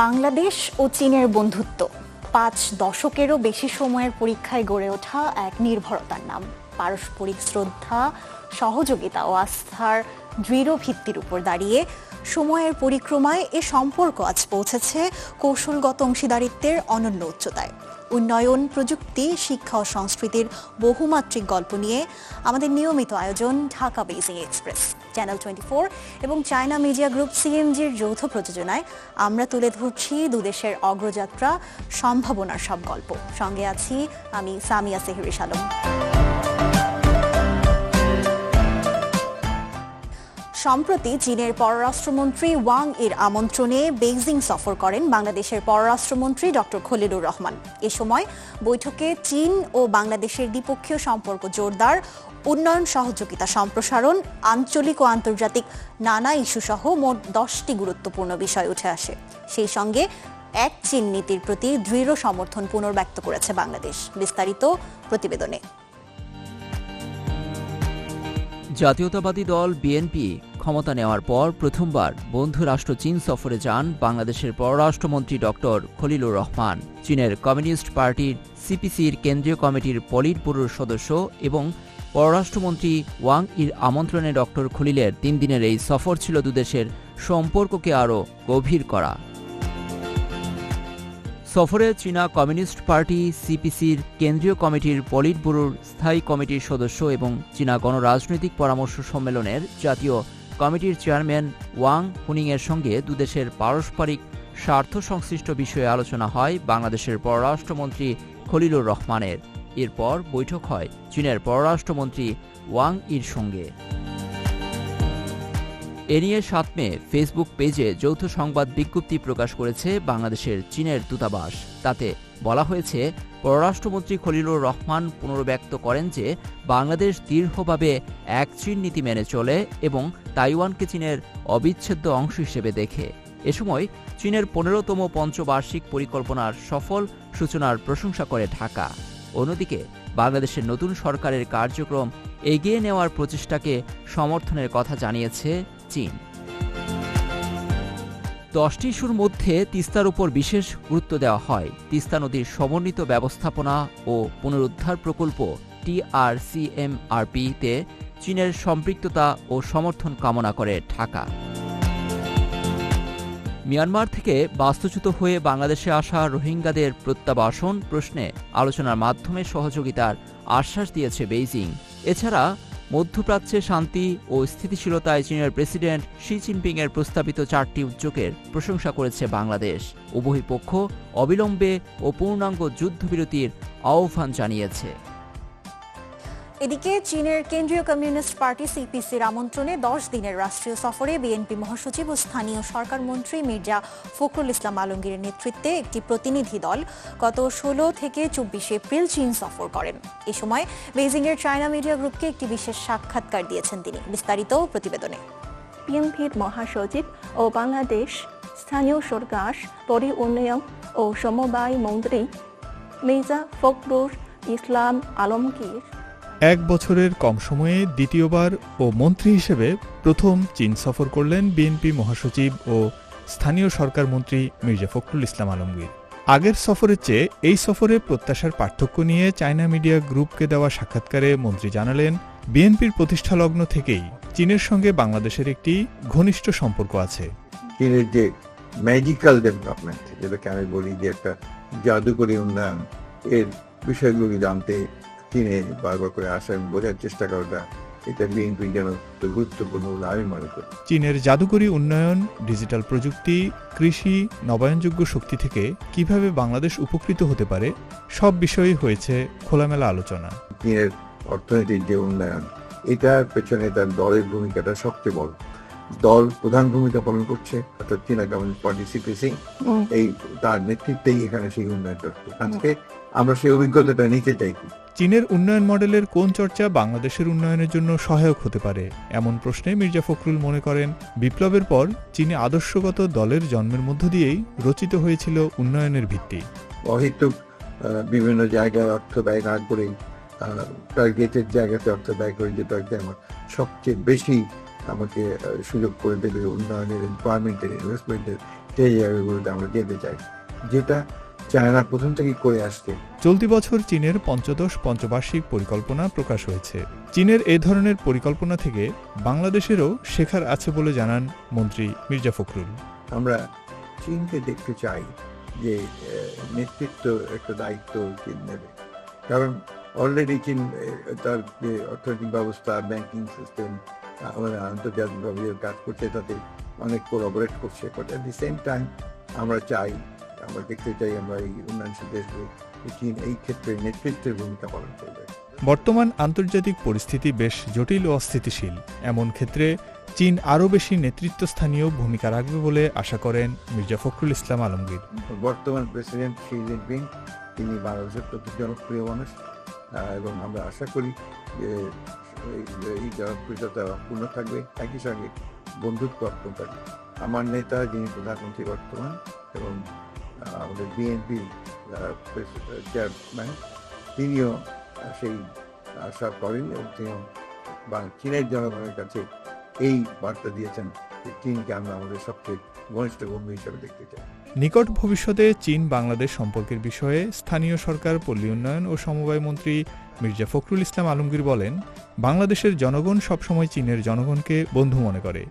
বাংলাদেশ ও চীনের বন্ধুত্ব ৫ দশকেরও বেশি সময়ের পরীক্ষায় গড়ে ওঠা এক নির্ভরতার নাম। পারস্পরিক শ্রদ্ধা, সহযোগিতা ও আস্থার দৃঢ় ভিত্তির উপর দাঁড়িয়ে সময়ের পরিক্রমায় এ সম্পর্ক আজ পৌঁছেছে কৌশলগত অংশীদারিত্বের অনন্য উচ্চতায়। উন্নয়ন, প্রযুক্তি, শিক্ষা ও সংস্কৃতির বহুমাত্রিক গল্প নিয়ে আমাদের নিয়মিত আয়োজন ঢাকা বেইজিং এক্সপ্রেস, চ্যানেল 24 এবং চায়না মিডিয়া গ্রুপ সিএমজির যৌথ প্রযোজনায় আমরা তুলে ধরছি দুদেশের অগ্রযাত্রা, সম্ভাবনার সব গল্প। সঙ্গে আছি আমি সামিয়া সেহরিস আলম। সম্প্রতি চীনের পররাষ্ট্রমন্ত্রী ওয়াং এর আমন্ত্রণে বেইজিং সফর করেন বাংলাদেশের পররাষ্ট্রমন্ত্রী ডক্টর খলিলুর রহমান। এ সময় বৈঠকে চীন ও বাংলাদেশের দ্বিপক্ষীয় সম্পর্ক জোরদার, উন্নয়ন সহযোগিতা সম্প্রসারণ, আঞ্চলিক ও আন্তর্জাতিক নানা ইস্যুসহ মোট 10টি গুরুত্বপূর্ণ বিষয় উঠে আসে। সেই সঙ্গে এক চীন নীতির প্রতি দৃঢ় সমর্থন পুনর্ব্যক্ত করেছে বাংলাদেশ। বিস্তারিত প্রতিবেদনে। জাতীয়তাবাদী দল বিএনপি ক্ষমতা নেওয়ার পর প্রথমবার বন্ধু রাষ্ট্র চীন সফরে যান বাংলাদেশের পররাষ্ট্রমন্ত্রী ডক্টর খলিলুর রহমান। চীনের কমিউনিস্ট পার্টির সিপিসির কেন্দ্রীয় কমিটির পলিট ব্যুরোর সদস্য এবং পররাষ্ট্রমন্ত্রী ওয়াং ইর আমন্ত্রণে ডক্টর খলিলের 3 দিনের এই সফর ছিল দুদেশের সম্পর্ককে আরও গভীর করা। সফরে চীনা কমিউনিস্ট পার্টি সিপিসির কেন্দ্রীয় কমিটির পলিট ব্যুরোর স্থায়ী কমিটির সদস্য এবং চীনা গণরাজনৈতিক পরামর্শ সম্মেলনের জাতীয় কমিটির চেয়ারম্যান ওয়াং হুনিংয়ের সঙ্গে দুদেশের পারস্পরিক স্বার্থ সংশ্লিষ্ট বিষয়ে আলোচনা হয় বাংলাদেশের পররাষ্ট্রমন্ত্রী খলিলুর রহমানের। এরপর বৈঠক হয় চীনের পররাষ্ট্রমন্ত্রী ওয়াং ইর সঙ্গে। এ নিয়ে 7 মে ফেসবুক পেজে যৌথ সংবাদ বিজ্ঞপ্তি প্রকাশ করেছে বাংলাদেশের চীনের দূতাবাস। তাতে বলা হয়েছে, পররাষ্ট্রমন্ত্রী খলিলুর রহমান পুনর্ব্যক্ত করেন যে বাংলাদেশ দৃঢ়ভাবে এক চীন নীতি মেনে চলে এবং তাইওয়ানকে চীনের অবিচ্ছেদ্য অংশ হিসেবে দেখে। এ সময় চীনের 15তম পঞ্চবার্ষিক পরিকল্পনার সফল সূচনার প্রশংসা করে ঢাকা। অন্যদিকে বাংলাদেশের নতুন সরকারের কার্যক্রম এগিয়ে নেওয়ার প্রচেষ্টাকে সমর্থনের কথা জানিয়েছে চীন। 10টি ইস্যুর মধ্যে তিস্তার উপর বিশেষ গুরুত্ব দেওয়া হয়। তিস্তা নদীর সমন্বিত ব্যবস্থাপনা ও পুনরুদ্ধার প্রকল্প TRCMRP-তে চীনের সম্পৃক্ততা ও সমর্থন কামনা করে ঢাকা। মিয়ানমার থেকে বাস্তুচ্যুত হয়ে বাংলাদেশে আসা রোহিঙ্গাদের প্রত্যাবাসন প্রশ্নে আলোচনার মাধ্যমে সহযোগিতার আশ্বাস দিয়েছে বেইজিং। এছাড়া মধ্যপ্রাচ্যে শান্তি ও স্থিতিশীলতায় চীনের প্রেসিডেন্ট শি জিনপিংয়ের প্রস্তাবিত 4টি উদ্যোগের প্রশংসা করেছে বাংলাদেশ। উভয় পক্ষ অবিলম্বে ও পূর্ণাঙ্গ যুদ্ধবিরতির আহ্বান জানিয়েছে। এদিকে চীনের কেন্দ্রীয় কমিউনিস্ট পার্টি সিপিসির আমন্ত্রণে 10 দিনের রাষ্ট্রীয় সফরে বিএনপি মহাসচিব ও স্থানীয় সরকার মন্ত্রী মির্জা ফখরুল ইসলাম আলমগীরের নেতৃত্বে একটি প্রতিনিধি দল গত 16 থেকে 24 এপ্রিল চীন সফর করেন। এ সময় বেইজিংয়ের চায়না মিডিয়া গ্রুপকে একটি বিশেষ সাক্ষাৎকার দিয়েছেন তিনি। বিস্তারিত প্রতিবেদনে। বিএনপির মহাসচিব ও বাংলাদেশ স্থানীয় সরকার, পরি উন্নয়ন ও সমবায় মন্ত্রী মির্জা ফখরুল ইসলাম আলমগীর 1 বছরের কম সময়ে দ্বিতীয়বার ও মন্ত্রী হিসেবে প্রথম চীন সফর করলেন বিএনপি মহাসচিব ও স্থানীয় সরকার মন্ত্রী মির্জা ফখরুল ইসলাম আলমগীর। আগের সফরের চেয়ে এই সফরে প্রত্যাশার পার্থক্য নিয়ে চায়না মিডিয়া গ্রুপকে দেওয়া সাক্ষাৎকারে মন্ত্রী জানালেন, বিএনপির প্রতিষ্ঠালগ্ন থেকেই চীনের সঙ্গে বাংলাদেশের একটি ঘনিষ্ঠ সম্পর্ক আছে। চীনের যে ম্যাজিক্যাল ডেভেলপমেন্ট, যেটাকে আমি বলি যে একটা জাদুকরী উন্নয়ন, এর বিষয়গুলি জানতে চীনে বারবার করে আসা এবং বোঝার চেষ্টা করাটা, এটা বিএনপির জন্য গুরুত্বপূর্ণ বলে আমি মনে করি। চীনের জাদুকরী উন্নয়ন, ডিজিটাল প্রযুক্তি, কৃষি, নবায়নযোগ্য শক্তি থেকে কিভাবে বাংলাদেশ উপকৃত হতে পারে, সব বিষয়ই হয়েছে খোলামেলা আলোচনা। চীনের অর্থনীতির যে উন্নয়ন, এটার পেছনে তার দলের ভূমিকাটা সবচেয়ে বড়। দল প্রধান ভূমিকা পালন করছে, অর্থাৎ চীনা কমিউনিস্ট পার্টি সিপিসি, এই তার নেতৃত্বেই এখানে সেই উন্নয়নটা হচ্ছে। আজকে আমরা সেই অভিজ্ঞতাটা নিতে চাইছি। চীনের উন্নয়ন মডেলের কোন চর্চা বাংলাদেশের উন্নয়নের জন্য সহায়ক হতে পারে, এমন প্রশ্নে মির্জা ফখরুল মনে করেন, বিপ্লবের পর চীনে আদর্শগত দলের জন্মের মধ্য দিয়েই রচিত হয়েছিল উন্নয়নের ভিত্তি। অহেতুক বিভিন্ন জায়গায় অর্থ ব্যয় না করেই টার্গেটের জায়গাতে অর্থ ব্যয় করে, যেটা আমার সবচেয়ে বেশি আমাকে সুযোগ করে দেবে উন্নয়নের, এমপ্লয়মেন্টের, ইনভেস্টমেন্টের, সেই জায়গাগুলোতে আমরা যেতে চাই, যেটা চায়না প্রথম থেকেই করে আসছে। চলতি বছর চীনের পঞ্চদশ পঞ্চবার্ষিক পরিকল্পনা প্রকাশ হয়েছে। চীনের এ ধরনের পরিকল্পনা থেকে বাংলাদেশেরও শেখার আছে বলে জানান মন্ত্রী মির্জা ফখরুল। আমরা চীনকে দেখতে চাই যে নেতৃত্ব একটা দায়িত্ব চীন নেবে, কারণ অলরেডি চীন তার যে অর্থনৈতিক ব্যবস্থা, ব্যাংকিং সিস্টেম, আমাদের আন্তর্জাতিকভাবে কাজ করছে, তাতে অনেক কোলাবোরেট করছে। But at the same time আমরা দেখতে চাই আমরা এই উন্নয়নশীল দেশগুলো চীন এই ক্ষেত্রে নেতৃত্বের ভূমিকা পালন করবে। বর্তমান আন্তর্জাতিক পরিস্থিতি বেশ জটিল ও অস্থিতিশীল। এমন ক্ষেত্রে চীন আরও বেশি নেতৃত্বস্থানীয় ভূমিকা রাখবে বলে আশা করেন মির্জা ফখরুল ইসলাম আলমগীর। বর্তমান প্রেসিডেন্ট শি জিনপিং তিনি বাংলাদেশের প্রতি জনপ্রিয় মানুষ, এবং আমরা আশা করি যে এই জনপ্রিয়তা পূর্ণ থাকবে, একই সঙ্গে বন্ধুত্ব অক্ষুণ্ণ থাকবে। আমার নেতা যিনি প্রধানমন্ত্রী বর্তমান এবং আমাদের বিএনপি চেয়ারম্যান, তিনিও সেই আশা করেন এবং তিনিও চীনের জনগণের কাছে এই বার্তা দিয়েছেন যে চীনকে আমরা আমাদের সবচেয়ে ঘনিষ্ঠ বন্ধু হিসেবে দেখতে চাই। নিকট ভবিষ্যতে চীন বাংলাদেশ সম্পর্কের বিষয়ে স্থানীয় সরকার, পল্লী উন্নয়ন ও সমবায় মন্ত্রী মির্জা ফখরুল ইসলাম আলমগীর বলেন, বাংলাদেশের জনগণ সবসময় চীনের জনগণকে বন্ধু মনে করে।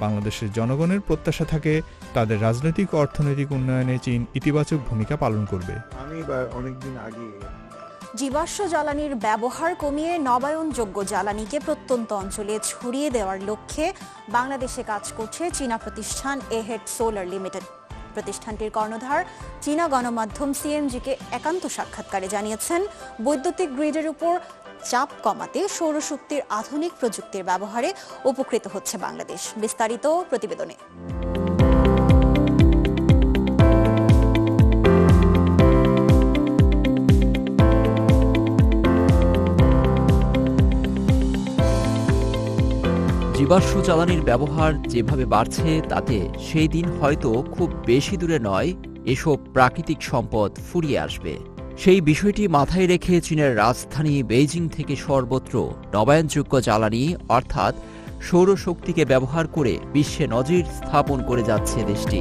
বাংলাদেশের জনগণের প্রত্যাশা থাকে তাদের রাজনৈতিক ও অর্থনৈতিক উন্নয়নে চীন ইতিবাচক ভূমিকা পালন করবে। আমি অনেকদিন আগে জীবাশ্ম জ্বালানির ব্যবহার কমিয়ে নবায়নযোগ্য জ্বালানিকে প্রত্যন্ত অঞ্চলে ছড়িয়ে দেওয়ার লক্ষ্যে বাংলাদেশে কাজ করছে চীনা প্রতিষ্ঠান এহেড সোলার লিমিটেড। প্রতিষ্ঠানটির কর্ণধার চীনা গণমাধ্যম সিএমজিকে একান্ত সাক্ষাৎকারে জানিয়েছেন, বৈদ্যুতিক গ্রিডের উপর চাপ কমাতে সৌরশক্তির আধুনিক প্রযুক্তির ব্যবহারে উপকৃত হচ্ছে বাংলাদেশ। বিস্তারিত প্রতিবেদনে। জীবাশ্ম জ্বালানির ব্যবহার যেভাবে বাড়ছে, তাতে সেই দিন হয়তো খুব বেশি দূরে নয় এসব প্রাকৃতিক সম্পদ ফুরিয়ে আসবে। সেই বিষয়টি মাথায় রেখে চীনের রাজধানী বেইজিং থেকে সর্বত্র নবায়নযোগ্য জ্বালানি অর্থাৎ সৌরশক্তিকে ব্যবহার করে বিশ্বে নজির স্থাপন করে যাচ্ছে দেশটি।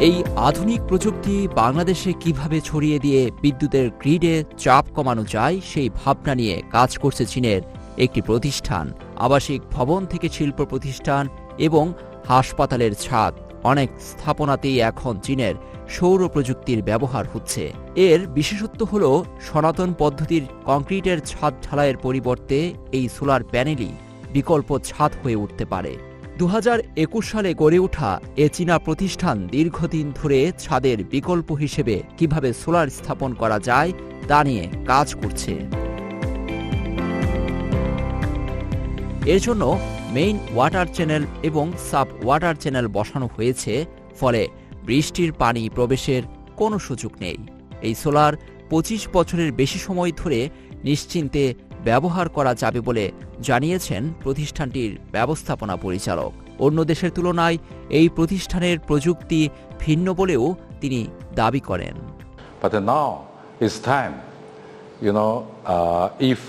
এই আধুনিক প্রযুক্তি বাংলাদেশে কিভাবে ছড়িয়ে দিয়ে বিদ্যুতের গ্রিডে চাপ কমানো যায়, সেই ভাবনা নিয়ে কাজ করছে চীনের একটি প্রতিষ্ঠান। আবাসিক ভবন থেকে শিল্প প্রতিষ্ঠান এবং হাসপাতালের ছাদ, অনেক স্থাপনাতেই এখন চীনের সৌর প্রযুক্তির ব্যবহার হচ্ছে। এর বিশেষত্ব হল সনাতন পদ্ধতির কংক্রিটের ছাদ ঢালাইয়ের পরিবর্তে এই সোলার প্যানেলই বিকল্প ছাদ হয়ে উঠতে পারে। 2021 সালে গড়ে ওঠা এ চীনা প্রতিষ্ঠান দীর্ঘদিন ধরে ছাদের বিকল্প হিসেবে কিভাবে সোলার স্থাপন করা যায় তা নিয়ে কাজ করছে। এর জন্য মেইন ওয়াটার চ্যানেল এবং সাব ওয়াটার চ্যানেল বসানো হয়েছে, ফলে বৃষ্টির পানি প্রবেশের কোনো সুযোগ নেই। এই সোলার 25 বছরের বেশি সময় ধরে নিশ্চিন্তে ব্যবহার করা যাবে বলে জানিয়েছেন প্রতিষ্ঠানটির ব্যবস্থাপনা পরিচালক। অন্য দেশের তুলনায় এই প্রতিষ্ঠানের প্রযুক্তি ভিন্ন বলেও তিনি দাবি করেন। But now it's time, if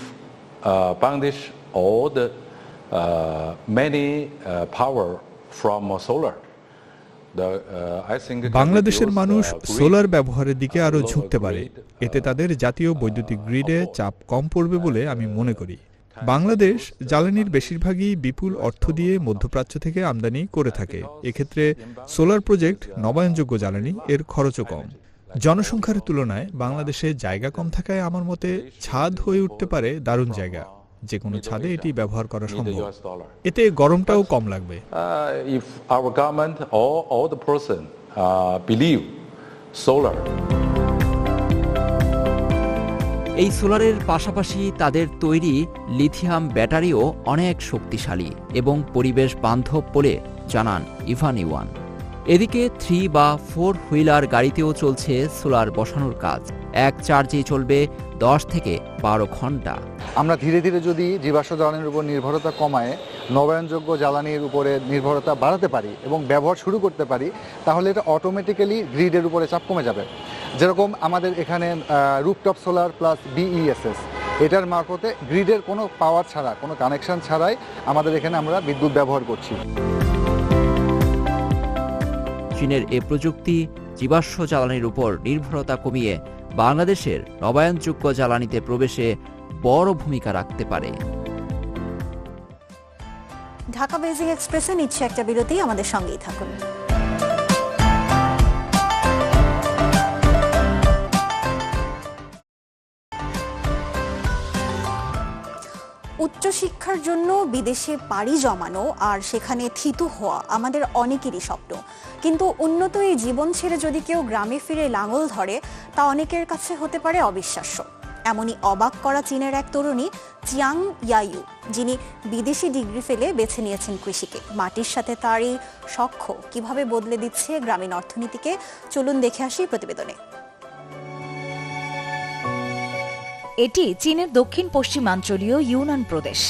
Bangladesh all the many power from solar. বাংলাদেশের মানুষ সোলার ব্যবহারের দিকে আরও ঝুঁকতে পারে। এতে তাদের জাতীয় বৈদ্যুতিক গ্রিডে চাপ কম পড়বে বলে আমি মনে করি। বাংলাদেশ জ্বালানির বেশিরভাগই বিপুল অর্থ দিয়ে মধ্যপ্রাচ্য থেকে আমদানি করে থাকে। এক্ষেত্রে সোলার প্রজেক্ট নবায়নযোগ্য জ্বালানি, এর খরচও কম। জনসংখ্যার তুলনায় বাংলাদেশে জায়গা কম থাকায় আমার মতে ছাদ হয়ে উঠতে পারে দারুণ জায়গা। যে কোনো ছাদে এটি ব্যবহার করা সম্ভব। এতে গরমটাও কম লাগবে। If our government or all the person believe solar. এই সোলারের পাশাপাশি তাদের তৈরি লিথিয়াম ব্যাটারিও অনেক শক্তিশালী এবং পরিবেশ বান্ধব বলে জানান ইভান ইওয়ান। এদিকে 3 বা 4 হুইলার গাড়িতেও চলছে সোলার বসানোর কাজ। এক চার্জেই চলবে 10 থেকে 12 ঘন্টা। আমরা ধীরে ধীরে যদি জীবাশ্ম জ্বালানির উপর নির্ভরতা কমায় নবায়নযোগ্য জ্বালানির উপরে নির্ভরতা বাড়াতে পারি এবং ব্যবহার শুরু করতে পারি, তাহলে এটা অটোমেটিক্যালি গ্রিডের উপরে চাপ কমে যাবে। যেরকম আমাদের এখানে রুফটপ সোলার প্লাস BESS, এটার মারফতে গ্রিডের কোনো পাওয়ার ছাড়া, কোনো কানেকশন ছাড়াই আমাদের এখানে আমরা বিদ্যুৎ ব্যবহার করছি। চীনের এ প্রযুক্তি জীবাশ্ম জ্বালানির উপর নির্ভরতা কমিয়ে বাংলাদেশের নবায়নযোগ্য জ্বালানিতে প্রবেশে বড় ভূমিকা রাখতে পারে। ঢাকা বেজিং এক্সপ্রেসে নিচ্ছে একটা বিরতি, আমাদের সঙ্গেই থাকুন। উচ্চশিক্ষার জন্য বিদেশে পাড়ি জমানো আর সেখানে থিতু হওয়া আমাদের অনেকেরই স্বপ্ন, কিন্তু উন্নত এই জীবন ছেড়ে যদি কেউ গ্রামে ফিরে লাঙল ধরে তা অনেকের কাছে হতে পারে অবিশ্বাস্য। এমনই অবাক করা চীনের এক তরুণী চিয়াং ইয়াইউ, যিনি বিদেশি ডিগ্রি ফেলে বেছে নিয়েছেন কৃষিকে। মাটির সাথে তার এই সখ্য কিভাবে বদলে দিচ্ছে গ্রামীণ অর্থনীতিকে, চলুন দেখে আসি প্রতিবেদনে। এটি চীনের দক্ষিণ পশ্চিমাঞ্চলীয় ইউনান প্রদেশ।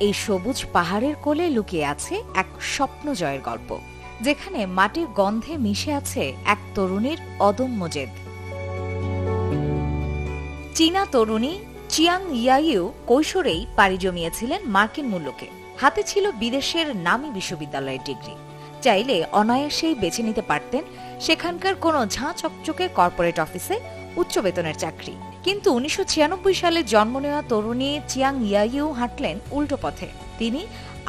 এই সবুজ পাহাড়ের কোলে লুকিয়ে আছে এক স্বপ্ন জয়ের গল্প, যেখানে মাটির গন্ধে মিশে আছে এক তরুণীর অদম্য জেদ। চীনা তরুণী চিয়াং ইয়াইউ কৈশোরেই পাড়ি জমিয়েছিলেন মার্কিন মূল্যকে। হাতে ছিল বিদেশের নামী বিশ্ববিদ্যালয়ের ডিগ্রি। চাইলে অনায়াসেই বেছে নিতে পারতেন সেখানকার কোনো ঝাঁ চকচকে কর্পোরেট অফিসে উচ্চ বেতনের চাকরি। কিন্তু 1996 সালে জন্ম নেওয়া তরুণী চিয়াং ইয়াইউ হাঁটলেন উল্টো পথে। তিনি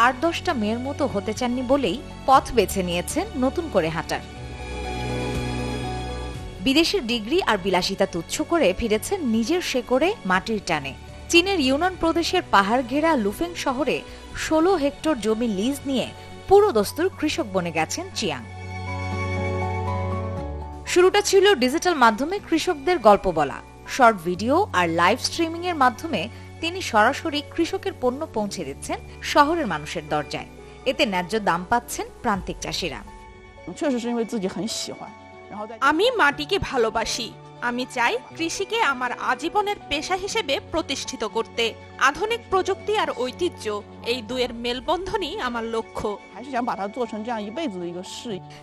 8-10টা মেয়ের মতো হতে চাননি বলেই পথ বেছে নিয়েছেন নতুন করে হাঁটার। বিদেশের ডিগ্রি আর বিলাসিতা তুচ্ছ করে ফিরেছেন নিজের শেকড়ে, মাটির টানে। চীনের ইউনান প্রদেশের পাহাড় ঘেরা লুফেং শহরে 16 হেক্টর জমি লিজ নিয়ে পুরো দস্তুর কৃষক বনে গেছেন চিয়াং। শুরুটা ছিল ডিজিটাল মাধ্যমে কৃষকদের গল্প বলা, শর্ট ভিডিও আর লাইভ স্ট্রিমিং এর মাধ্যমে তিনি সরাসরি কৃষকের পণ্য পৌঁছে দিচ্ছেন শহরের মানুষের দরজায়। এতে ন্যায্য দাম পাচ্ছেন প্রান্তিক চাষিরা। আমি মাটিকে ভালোবাসি। আমি চাই কৃষিকে আমার আজীবনের পেশা হিসেবে প্রতিষ্ঠিত করতে। আধুনিক প্রযুক্তি আর ঐতিহ্য, এই দুয়ের মেলবন্ধনই আমার লক্ষ্য।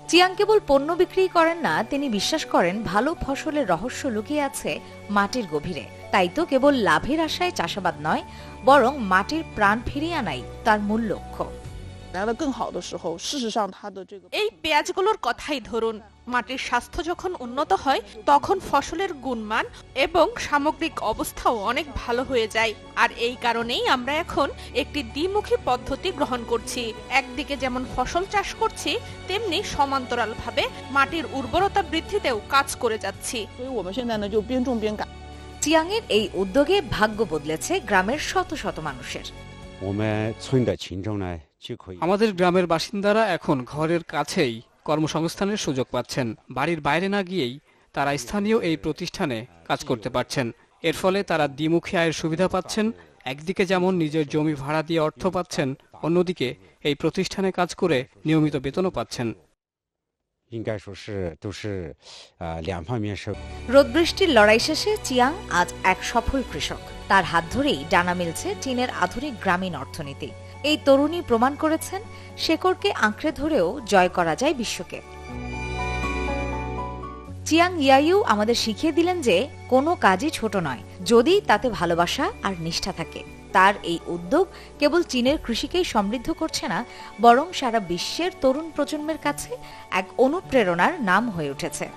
চিয়াং কেবল পণ্য বিক্রি করেন না, তিনি বিশ্বাস করেন ভালো ফসলের রহস্য লুকিয়ে আছে মাটির গভীরে। তাই তো কেবল লাভের আশায় চাষাবাদ নয়, বরং মাটির প্রাণ ফিরিয়ে আনাই তার মূল লক্ষ্য। এই পেঁয়াজগুলোর কথাই ধরুন, মাটির স্বাস্থ্য যখন উন্নত হয় তখন ফসলের গুণমান এবং সামগ্রিক অবস্থাও অনেক ভালো হয়ে যায়। আর এই কারণেই আমরা এখন একটি দ্বিমুখী পদ্ধতি গ্রহণ করছি। একদিকে যেমন ফসল চাষ করছি, তেমনি সমান্তরালভাবে মাটির উর্বরতা বৃদ্ধিতেও কাজ করে যাচ্ছি। চিয়াংয়ের এই উদ্যোগে ভাগ্য বদলেছে গ্রামের শত শত মানুষের। আমাদের গ্রামের বাসিন্দারা এখন ঘরের কাছেই কর্মসংস্থানের সুযোগ পাচ্ছেন। বাড়ির বাইরে না গিয়েই তারা স্থানীয় এই প্রতিষ্ঠানে কাজ করতে পারছেন। এর ফলে তারা দ্বিমুখী আয়ের সুবিধা পাচ্ছেন। একদিকে যেমন নিজের জমি ভাড়া দিয়ে অর্থ পাচ্ছেন, অন্যদিকে এই প্রতিষ্ঠানে কাজ করে নিয়মিত বেতনও পাচ্ছেন। রোদ বৃষ্টির লড়াই শেষে চিয়াং আজ এক সফল কৃষক। তার হাত ধরেই ডানা মিলছে চীনের আধুনিক গ্রামীণ অর্থনীতি। এই তরুণী প্রমাণ করেছেন শেকড়কে আঁকড়ে ধরেও জয় করা যায় বিশ্বকে। চিয়াং ইয়াইউ আমাদের শিখিয়ে দিলেন যে কোনো কাজই ছোট নয়, যদি তাতে ভালোবাসা আর নিষ্ঠা থাকে। তার এই উদ্যোগ কেবল চীনের কৃষিকেই সমৃদ্ধ করছে না, বরং সারা বিশ্বের তরুণ প্রজন্মের কাছে এক অনুপ্রেরণার নাম হয়ে উঠেছে।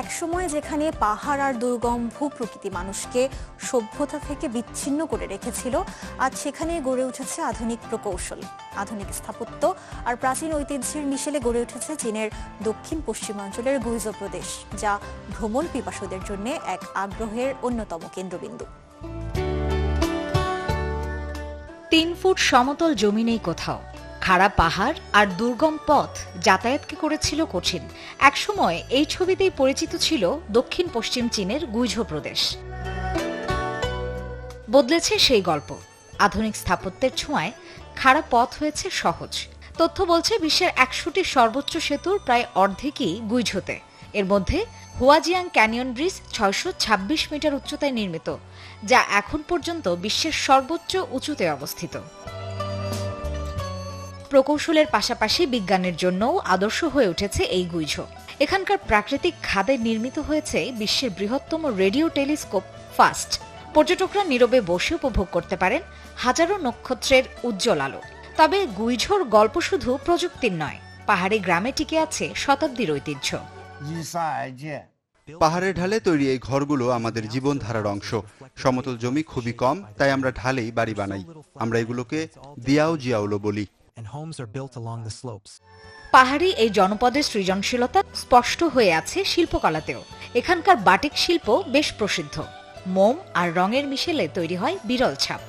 এক সময় যেখানে পাহাড় আর দুর্গম ভূপ্রকৃতি মানুষকে সভ্যতা থেকে বিচ্ছিন্ন করে রেখেছিল, আজ সেখানে গড়ে উঠেছে আধুনিক প্রকৌশল, আধুনিক স্থাপত্য আর প্রাচীন ঐতিহ্যের মিশেলে গড়ে উঠেছে চীনের দক্ষিণ পশ্চিমাঞ্চলের গুইজো প্রদেশ, যা ভ্রমণ পিপাসুদের জন্য এক আগ্রহের অন্যতম কেন্দ্রবিন্দু। 3 ফুট সমতল জমি নেই কোথাও। খাড়া পাহাড় আর দুর্গম পথ যাতায়াতকে করেছিল কঠিন। একসময় এই ছবিতেই পরিচিত ছিল দক্ষিণ পশ্চিম চীনের গুইঝো প্রদেশ। বদলেছে সেই গল্প। আধুনিক স্থাপত্যের ছোঁয়ায় খাড়া পথ হয়েছে সহজ। তথ্য বলছে বিশ্বের 100টি সর্বোচ্চ সেতুর প্রায় অর্ধেকই গুইঝোতে। এর মধ্যে হুয়াজিয়াং ক্যানিয়ন ব্রিজ 626 মিটার উচ্চতায় নির্মিত, যা এখন পর্যন্ত বিশ্বের সর্বোচ্চ উঁচুতে অবস্থিত। প্রকৌশলের পাশাপাশি বিজ্ঞানের জন্যও আদর্শ হয়ে উঠেছে এই গুইঝো। এখানকার প্রাকৃতিক খাদে নির্মিত হয়েছে বিশ্বের বৃহত্তম রেডিও টেলিস্কোপ ফাস্ট। পর্যটকরা নীরবে বসে উপভোগ করতে পারেন হাজারো নক্ষত্রের উজ্জ্বল আলো। তবে গুইঝোর গল্প শুধু প্রযুক্তির নয়, পাহাড়ি গ্রামে টিকে আছে শতাব্দীর ঐতিহ্য। পাহাড়ের ঢালে তৈরি এই ঘরগুলো আমাদের জীবনধারার অংশ। সমতল জমি খুবই কম, তাই আমরা ঢালেই বাড়ি বানাই। আমরা এগুলোকে দিয়াও জিয়াওলো বলি। পাহাড়ি এই জনপদের সৃজনশীলতা স্পষ্ট হয়ে আছে শিল্পকলাতেও। এখানকার বাটিক শিল্প বেশ প্রসিদ্ধ। মোম আর রঙের মিশেলে তৈরি হয় বিরল ছাপ।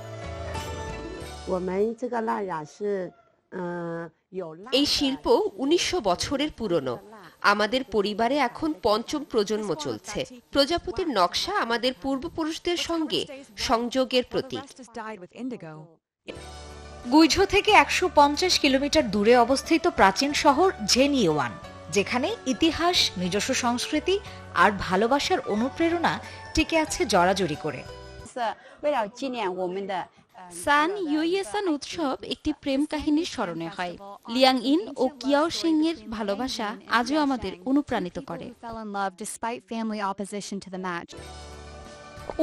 এই শিল্প ১৯০০ বছরের পুরনো। আমাদের পরিবারে এখন ৫ম প্রজন্ম চলছে। প্রজাপতির নকশা আমাদের পূর্বপুরুষদের সঙ্গে সংযোগের প্রতীক। গুইঝো থেকে ১৫০ কিলোমিটার দূরে অবস্থিত প্রাচীন শহর ঝেনিওয়ান, যেখানে ইতিহাস, নিজস্ব সংস্কৃতি আর ভালোবাসার অনুপ্রেরণা টিকে আছে জড়াজড়ি করে। সান ইউইয়েসান উৎসব একটি প্রেম কাহিনীর স্মরণে হয়। লিয়াং ইন ও কিয়াও সিং এর ভালোবাসা আজও আমাদের অনুপ্রাণিত করে।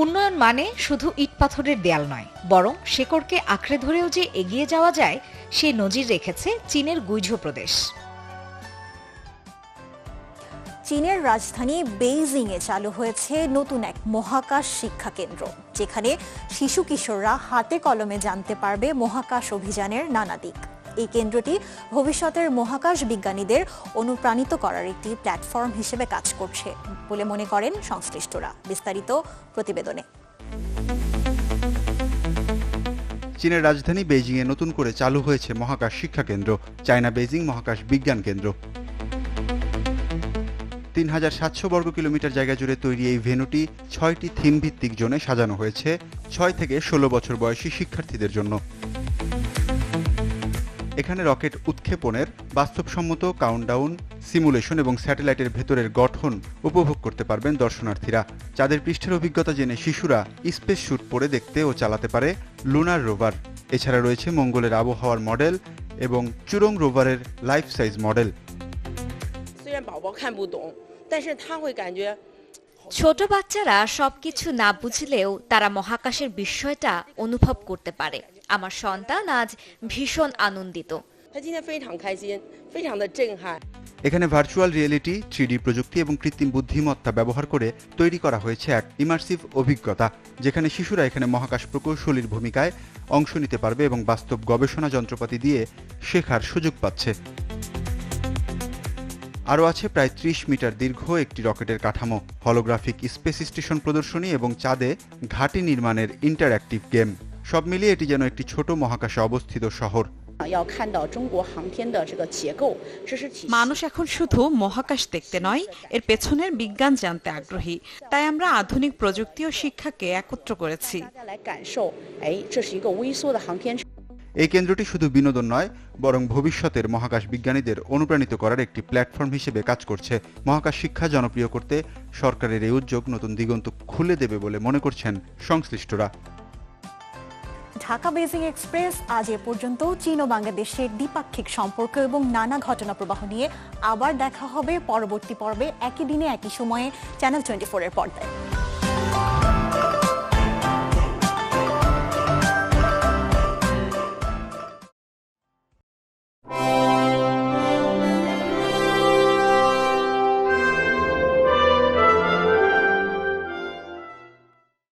উন্নয়ন মানে শুধু ইট পাথরের দেয়াল নয়, বরং শেকড়কে আঁকড়ে ধরেও যে এগিয়ে যাওয়া যায় সেই নজির রেখেছে চীনের গুইঝো প্রদেশ। চীনের রাজধানী বেইজিংয়ে চালু হয়েছে নতুন এক মহাকাশ শিক্ষা কেন্দ্র, যেখানে শিশু কিশোররা হাতে কলমে জানতে পারবে মহাকাশ অভিযানের নানা দিক। এই কেন্দ্রটি ভবিষ্যতের মহাকাশ বিজ্ঞানীদের অনুপ্রাণিত করার একটি প্ল্যাটফর্ম হিসেবে কাজ করছে বলে মনে করেন সংশ্লিষ্টরা। বিস্তারিত প্রতিবেদনে। চীনের রাজধানী বেইজিংয়ে নতুন করে চালু হয়েছে মহাকাশ শিক্ষা কেন্দ্র, চায়না বেইজিং মহাকাশ বিজ্ঞান কেন্দ্র। ৩৭০০ বর্গ কিলোমিটার জায়গা জুড়ে তৈরি এই ভেন্যুটি ৬টি থিম ভিত্তিক জোনে সাজানো হয়েছে ৬ থেকে ১৬ বছর বয়সী শিক্ষার্থীদের জন্য। এখানে রকেট উৎক্ষেপণের বাস্তবসম্মত কাউন্টডাউন, সিমুলেশন এবং স্যাটেলাইটের ভেতরের গঠন উপভোগ করতে পারবেন দর্শনার্থীরা। চাঁদের পৃষ্ঠের অভিজ্ঞতা জেনে শিশুরা স্পেস স্যুট পরে দেখতে ও চালাতে পারে লুনার রোভার। এছাড়া রয়েছে মঙ্গলের আবহাওয়ার মডেল এবং চুরং রোভারের লাইফ সাইজ মডেল। ছোট বাচ্চারা সবকিছু না বুঝলেও তারা মহাকাশের বিস্ময়টা অনুভব করতে পারে। আমার সন্তান আজ ভীষণ আনন্দিত। এখানে ভার্চুয়াল রিয়েলিটি, 3D প্রযুক্তি এবং কৃত্রিম বুদ্ধিমত্তা ব্যবহার করে তৈরি করা হয়েছে এক ইমার্সিভ অভিজ্ঞতা, যেখানে শিশুরা এখানে মহাকাশ প্রকৌশলীর ভূমিকায় অংশ নিতে পারবে এবং বাস্তব গবেষণা যন্ত্রপাতি দিয়ে শেখার সুযোগ পাচ্ছে। আরও আছে প্রায় ৩০ মিটার দীর্ঘ একটি রকেটের কাঠামো, হলোগ্রাফিক স্পেস স্টেশন প্রদর্শনী এবং চাঁদে ঘাঁটি নির্মাণের ইন্টারঅ্যাক্টিভ গেম। সব মিলিয়ে এটি যেন একটি ছোট মহাকাশে অবস্থিত শহর। মানুষ এখন শুধু মহাকাশ দেখতে নয়, এর পেছনের বিজ্ঞান জানতে আগ্রহী। তাই আমরা আধুনিক প্রযুক্তি ও শিক্ষাকে একত্র করেছি। এই কেন্দ্রটি শুধু বিনোদন নয়, বরং ভবিষ্যতের মহাকাশ বিজ্ঞানীদের অনুপ্রাণিত করার একটি প্ল্যাটফর্ম হিসেবে কাজ করছে। মহাকাশ শিক্ষা জনপ্রিয় করতে সরকারের এই উদ্যোগ নতুন দিগন্ত খুলে দেবে বলে মনে করছেন সংশ্লিষ্টরা। ঢাকা বেইজিং এক্সপ্রেস আজ এ পর্যন্ত। চীন ও বাংলাদেশের দ্বিপাক্ষিক সম্পর্ক এবং নানা ঘটনা প্রবাহ নিয়ে আবার দেখা হবে পরবর্তী পর্বে, একই দিনে একই সময়ে চ্যানেল 24 এর পর্দায়।